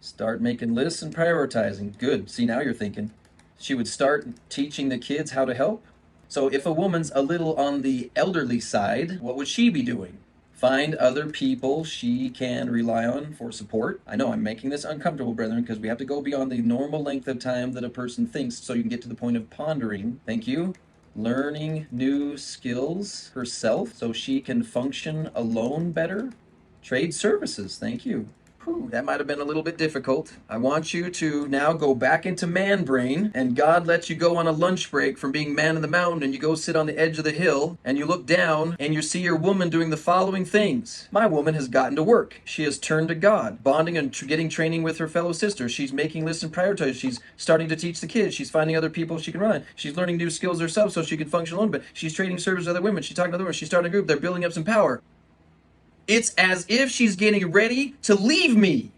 Start making lists and prioritizing. Good. See, now you're thinking. She would start teaching the kids how to help. So if a woman's a little on the elderly side, what would she be doing? Find other people she can rely on for support. I know I'm making this uncomfortable, brethren, because we have to go beyond the normal length of time that a person thinks so you can get to the point of pondering. Thank you. Learning new skills herself so she can function alone better. Trade services. Thank you. Whew, that might have been a little bit difficult. I want you to now go back into man brain, and God lets you go on a lunch break from being man of the mountain, and you go sit on the edge of the hill, and you look down, and you see your woman doing the following things. My woman has gotten to work. She has turned to God, bonding and getting training with her fellow sisters. She's making lists and prioritizing. She's starting to teach the kids. She's finding other people she can rely on. She's learning new skills herself so she can function alone, but she's trading service with other women. She's talking to other women. She's starting a group. They're building up some power. It's as if she's getting ready to leave me.